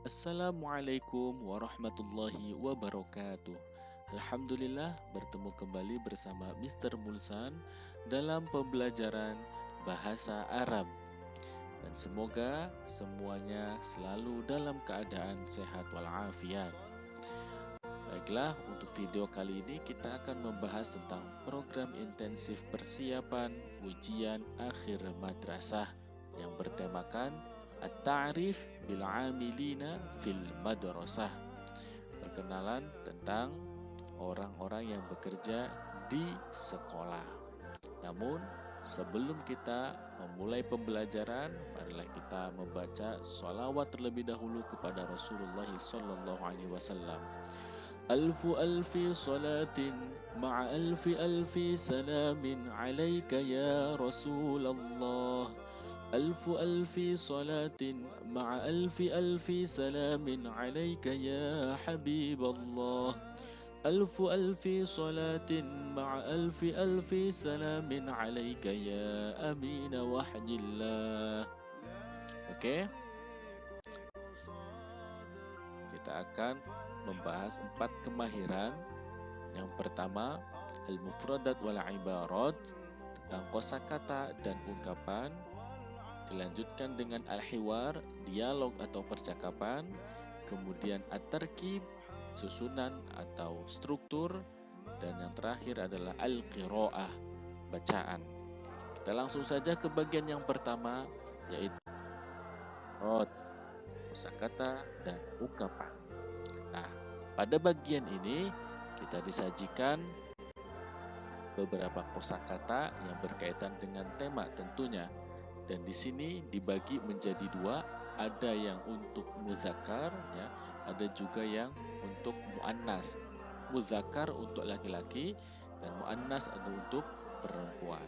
Assalamualaikum warahmatullahi wabarakatuh. Alhamdulillah bertemu kembali bersama Mr. Mulsan dalam pembelajaran bahasa Arab. Dan semoga semuanya selalu dalam keadaan sehat walafiat. Baiklah, untuk video kali ini kita akan membahas tentang program intensif persiapan ujian akhir madrasah yang bertemakan At-Ta'rif bil-Amilina fil Madrasah. Perkenalan tentang orang-orang yang bekerja di sekolah. Namun, sebelum kita memulai pembelajaran, marilah kita membaca sholawat terlebih dahulu kepada Rasulullah SAW. Alfu alfi salatin ma'a alfi alfi salamin alaika ya Rasulullah. ألف ألف صلاة مع ألف ألف سلام عليك يا حبيب الله ألف ألف صلاة مع ألف ألف سلام عليك يا أمين وحي الله. Oke, kita akan membahas 4 kemahiran. Yang pertama, al-mufradat wal ibarat, tentang kosakata dan ungkapan. Dilanjutkan dengan al-hiwar, dialog atau percakapan. Kemudian at-tarkib, susunan atau struktur. Dan yang terakhir adalah al-qiraah, bacaan. Kita langsung saja ke bagian yang pertama, yaitu kosakata dan ungkapan. Nah, pada bagian ini kita disajikan beberapa kosakata yang berkaitan dengan tema tentunya. Dan di sini dibagi menjadi 2, ada yang untuk muzakkar, ya, ada juga yang untuk muannas. Muzakkar untuk laki-laki dan muannas ada untuk perempuan.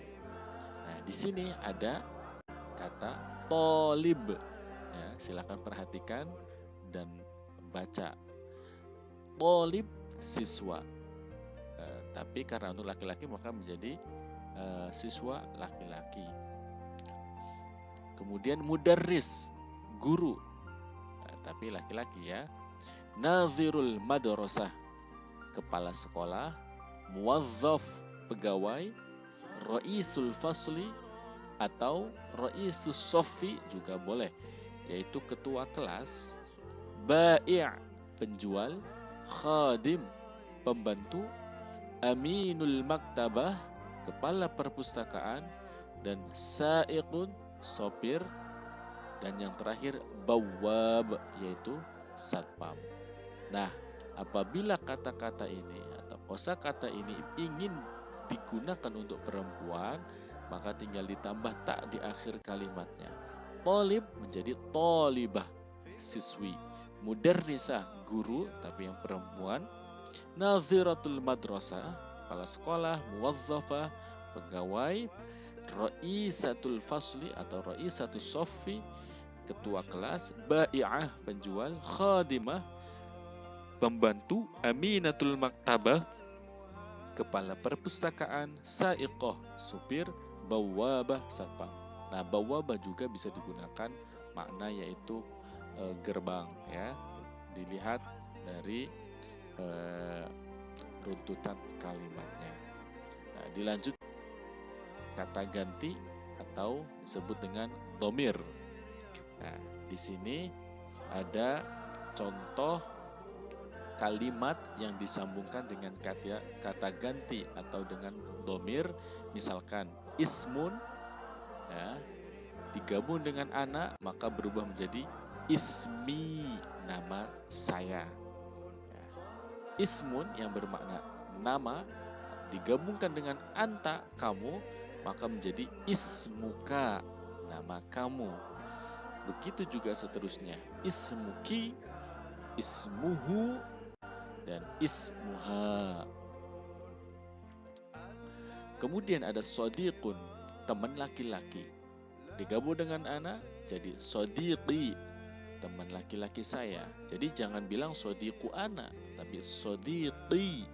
Nah, di sini ada kata tolib. Ya, silakan perhatikan dan baca. Tolib, siswa. Tapi karena untuk laki-laki maka menjadi siswa laki-laki. Kemudian mudarris, guru, tapi laki-laki ya. Nazirul madrasah, kepala sekolah. Muwazzaf, pegawai. Raisul fasli atau raisus soffi juga boleh, yaitu ketua kelas. Bai', penjual. Khadim, pembantu. Aminul maktabah, kepala perpustakaan. Dan sa'iqun, sopir. Dan yang terakhir bawwab, yaitu satpam. Nah, apabila kata-kata ini atau kosakata ini ingin digunakan untuk perempuan, maka tinggal ditambah tak di akhir kalimatnya. Tolib menjadi tolibah, siswi. Mudarrisah, guru tapi yang perempuan. Naziratul madrasah, kepala sekolah. Muwazzafah, pegawai. Raisatul fasli atau raisatul soffi, ketua kelas. Bai'ah, penjual. Khadimah, pembantu. Aminatul maktabah, kepala perpustakaan. Sa'iqah, supir. Bawwabah, satpam. Nah, bawwabah juga bisa digunakan makna yaitu gerbang, ya. Dilihat dari runtutan kalimatnya. Nah, dilanjut kata ganti atau disebut dengan dhamir. Nah, di sini ada contoh kalimat yang disambungkan dengan kata ganti atau dengan dhamir. Misalkan ismun, ya, digabung dengan ana maka berubah menjadi ismi, nama saya. Ya. Ismun yang bermakna nama digabungkan dengan anta, kamu, maka menjadi ismuka, nama kamu. Begitu juga seterusnya. Ismuki, ismuhu, dan ismuha. Kemudian ada sodiqun, teman laki-laki. Digabung dengan ana jadi sodiqi, teman laki-laki saya. Jadi jangan bilang sodiqu ana, tapi sodiqi.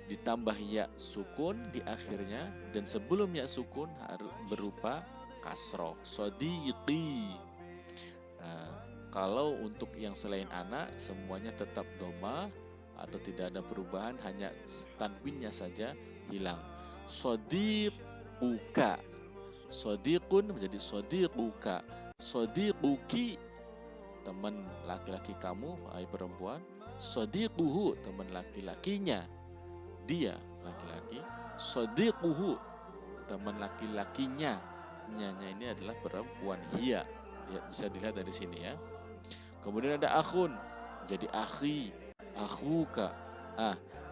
Ditambah ya sukun di akhirnya, dan sebelum ya sukun harus berupa kasroh, sodiqi. Nah, Kalau untuk yang selain ana semuanya tetap doma atau tidak ada perubahan, hanya tanwinnya saja hilang. Sodiquka, sodiqun menjadi sodiquka, sodiquki teman laki-laki kamu, hai perempuan, sodiquhu teman laki-lakinya, dia laki-laki, sodiquhu teman laki-lakinya, nyanya ini adalah perempuan, hiya ya, bisa dilihat dari sini ya. Kemudian ada akhun jadi akhi, akhuka.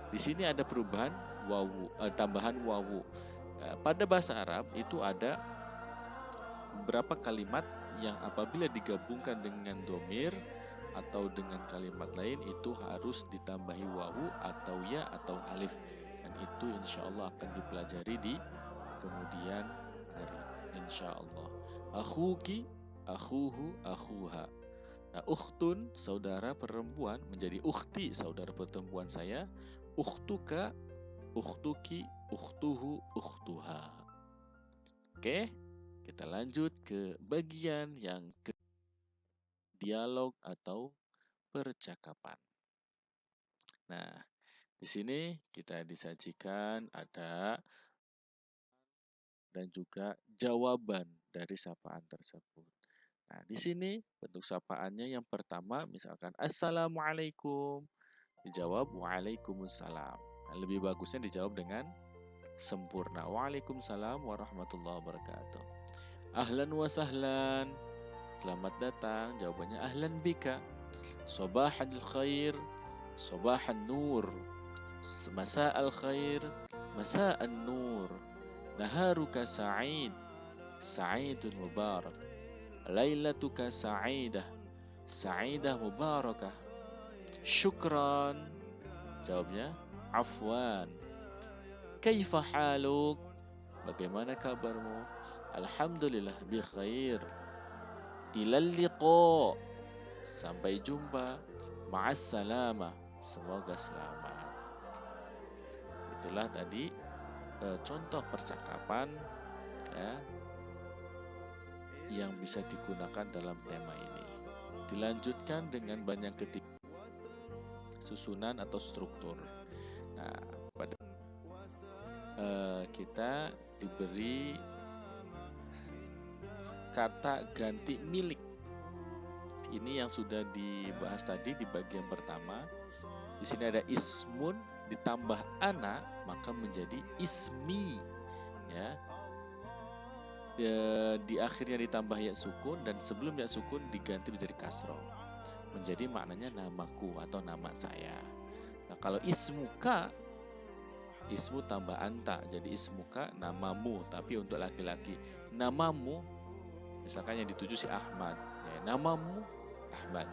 Di sini ada perubahan wawu, tambahan wawu. Pada bahasa Arab itu ada beberapa kalimat yang apabila digabungkan dengan domir atau dengan kalimat lain itu harus ditambahi wawu atau ya atau alif, dan itu insya Allah akan dipelajari di kemudian hari insya Allah. Akhuki, akhuhu, akhuha. Nah, ukhtun saudara perempuan menjadi ukhti saudara perempuan saya, ukhtuka, ukhtuki, ukhtuhu, ukhtuha. Oke, kita lanjut ke bagian yang ke dialog atau percakapan. Nah, di sini kita disajikan ada dan juga jawaban dari sapaan tersebut. Nah, di sini bentuk sapaannya yang pertama misalkan Assalamualaikum, dijawab Waalaikumsalam. Nah, lebih bagusnya dijawab dengan sempurna. Waalaikumsalam warahmatullahi wabarakatuh. Ahlan wa sahlan, selamat datang, jawabannya ahlan bika. Sobahal khair, sobahan nur. Masa'al khair, masa'an nur. Naharuka sa'id, sa'idun mubarak. Lailatuka sa'idah, sa'idah mubarakah. Syukran, jawabnya afwan. Kaifa haluk, bagaimana kabarmu? Alhamdulillah bi khair. Ilal liqa, sampai jumpa. Ma'as salamah, semoga selamat. Itulah tadi contoh percakapan ya, yang bisa digunakan dalam tema ini. Dilanjutkan dengan banyak ketiga susunan atau struktur. Nah, pada kita diberi kata ganti milik. Ini yang sudah dibahas tadi di bagian pertama. Di sini ada ismun ditambah ana maka menjadi ismi ya. Di akhirnya ditambah ya sukun dan sebelum ya sukun diganti menjadi kasroh, menjadi maknanya namaku atau nama saya. Nah, kalau ismuka, ismu tambah anta jadi ismuka namamu, tapi untuk laki-laki namamu misalkan yang dituju si Ahmad ya, namamu Ahmad.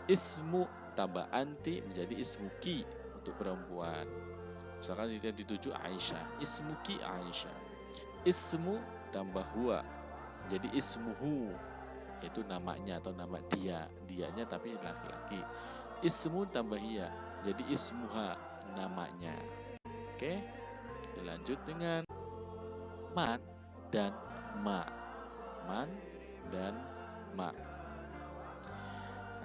Ismu tambah anti menjadi ismuki untuk perempuan, misalkan yang dituju Aisyah, ismuki Aisyah. Ismu tambah huwa jadi ismuhu, itu namanya atau nama dia, dianya tapi laki-laki. Ismu tambah hiya jadi ismuha, namanya. Oke, dilanjut dengan man dan ma. Man dan ma.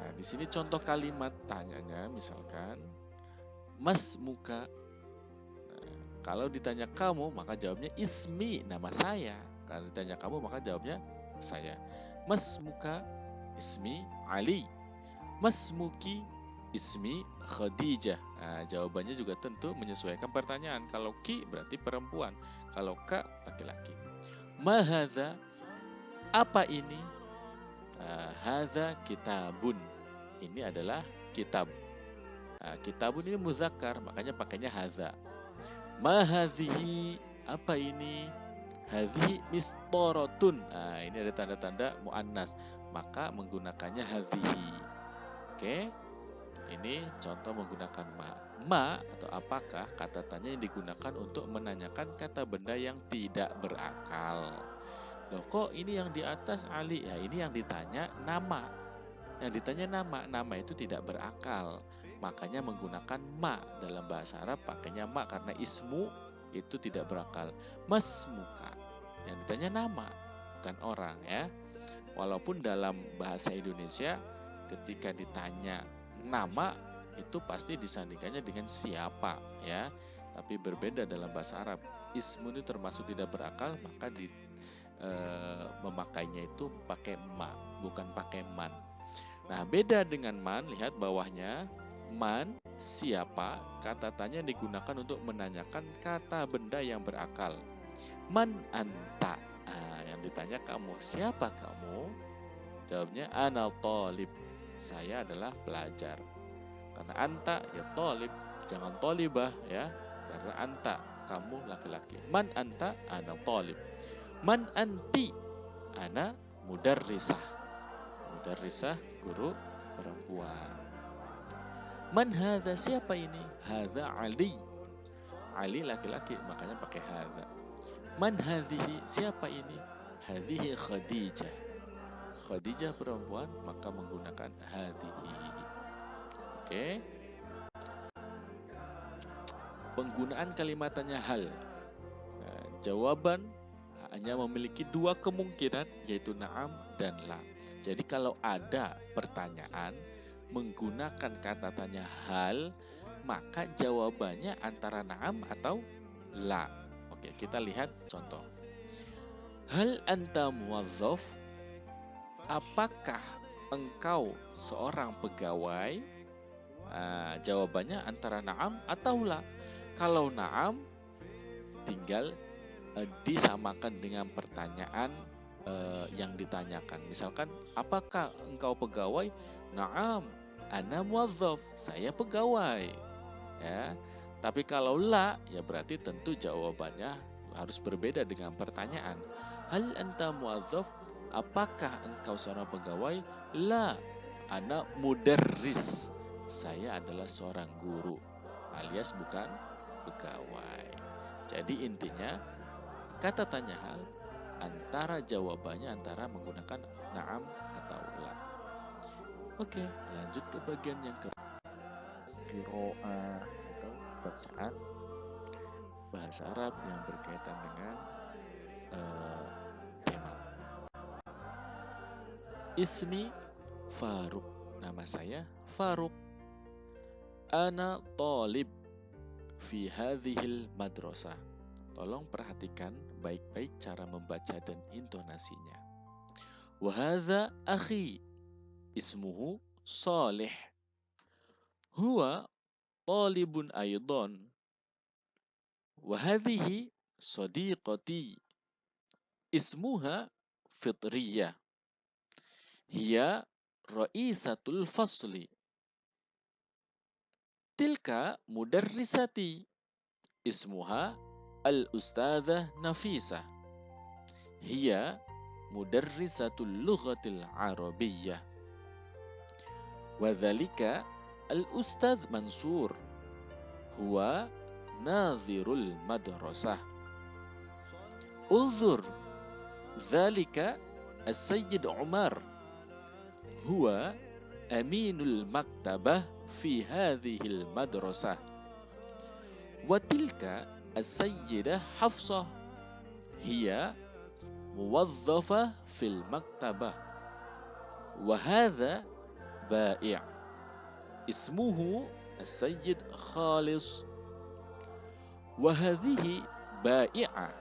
Nah, di sini contoh kalimat tanyanya misalkan mas muka. Nah, kalau ditanya kamu maka jawabnya ismi, nama saya. Kalau ditanya kamu maka jawabnya saya. Mas muka ismi Ali, mas muki ismi Khadijah. Nah, jawabannya juga tentu menyesuaikan pertanyaan. Kalau ki berarti perempuan, kalau ka laki-laki. Ma hadza, apa ini? Hadza kitabun, ini adalah kitab. Kitabun ini muzakkar, makanya pakainya hadza. Ma hadhihi, apa ini? Hadhihi mistorotun. Ini ada tanda-tanda muannas, maka menggunakannya hadhihi. Oke, ini contoh menggunakan ma. Ma atau apakah kata tanya yang digunakan untuk menanyakan kata benda yang tidak berakal. Loh, kok ini yang di atas Ali? Ya, ini yang ditanya nama. Yang ditanya nama, nama itu tidak berakal. Makanya menggunakan ma. Dalam bahasa Arab pakainya ma karena ismu itu tidak berakal. Mas muka, yang ditanya nama, bukan orang ya. Walaupun dalam bahasa Indonesia ketika ditanya nama itu pasti disandingkannya dengan siapa ya. Tapi berbeda dalam bahasa Arab. Ismun itu termasuk tidak berakal, maka memakainya itu pakai ma, bukan pakai man. Nah, beda dengan man, lihat bawahnya. Man, siapa, kata tanya digunakan untuk menanyakan kata benda yang berakal. Man anta, yang ditanya kamu, siapa kamu? Jawabnya ana talib, saya adalah pelajar. Karena anta ya talib, jangan talibah ya, karena anta kamu laki-laki. Man anta, ana talib. Man anti, ana mudarrisah. Mudarrisah, guru perempuan. Man hadza, siapa ini? Hadza Ali. Ali laki-laki, makanya pakai hadza. Man hadhihi, siapa ini? Hadhihi Khadijah. Khadijah perempuan, maka menggunakan hadhihi. Oke. Penggunaan kalimatnya hal. Nah, jawaban hanya memiliki dua kemungkinan, yaitu na'am dan la. Jadi kalau ada pertanyaan menggunakan kata tanya hal, maka jawabannya antara na'am atau la. Oke, kita lihat contoh. Hal anta muwazzaf? Apakah engkau seorang pegawai? Jawabannya antara na'am atau la. Kalau na'am, tinggal disamakan dengan pertanyaan yang ditanyakan. Misalkan, apakah engkau pegawai? Na'am, ana muwazzaf, saya pegawai. Ya. Tapi kalau la, ya berarti tentu jawabannya harus berbeda dengan pertanyaan. Hal anta muwazzaf? Apakah engkau seorang pegawai? La, ana mudarris, saya adalah seorang guru, alias bukan pegawai. Jadi intinya kata tanya hal antara jawabannya antara menggunakan na'am atau la. Oke, lanjut ke bagian yang qiraah atau bacaan bahasa Arab yang berkaitan dengan tema. Ismi Faruk, nama saya Faruk. Ana talib fi hadhil madrasah. Tolong perhatikan baik-baik cara membaca dan intonasinya. Wa hadza akhi, ismuhu Salih. Huwa talibun aidan. Wa hadhihi sadiqati, ismuha Fitriyah. Hiya ra'isatul fasli. Tilka mudarrisati, ismuha al-ustadzah Nafisah. Hiya mudarrisatul lughatil arabiyyah. Wa dzalika al-ustadz Mansur. Huwa nadhirul madrasah. Unzur dzalika as-sayyid Umar. Huwa aminul maktabah fi hadhil madrasah. Wa tilka as-sayyidah Hafsah. Hiya muwazzafah fil maktabah. Wa hadha ba'i', ismuhu as-sayyid Khalis. Wa hadhihi ba'i'ah,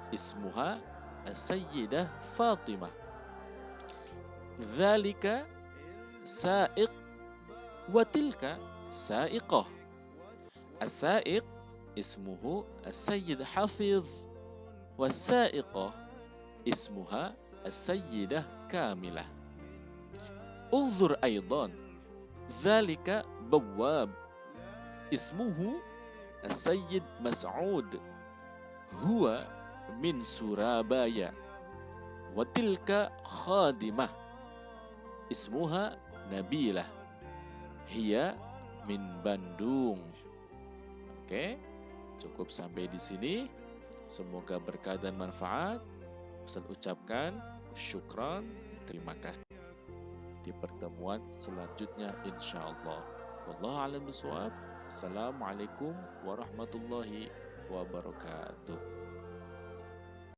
ismuha as-sayyidah Fatimah. Dzalika sa'iq wa tilka sa'iqah. As-sa'iq ismuhu as-sayyid Hafiz, was-sa'iqah ismuha as-sayyidah Kamilah. Unzur aidan, dzalika bawwab, ismuhu as-sayyid Mas'ud. Huwa min Surabaya. Wa tilka khadimah, ismuha Nabilah. Hiya min Bandung. Oke, cukup sampai di sini. Semoga berkah dan manfaat. Ustaz ucapkan syukran, terima kasih. Di pertemuan selanjutnya insyaallah. Wallahu a'lam bishawab. Assalamualaikum warahmatullahi wabarakatuh.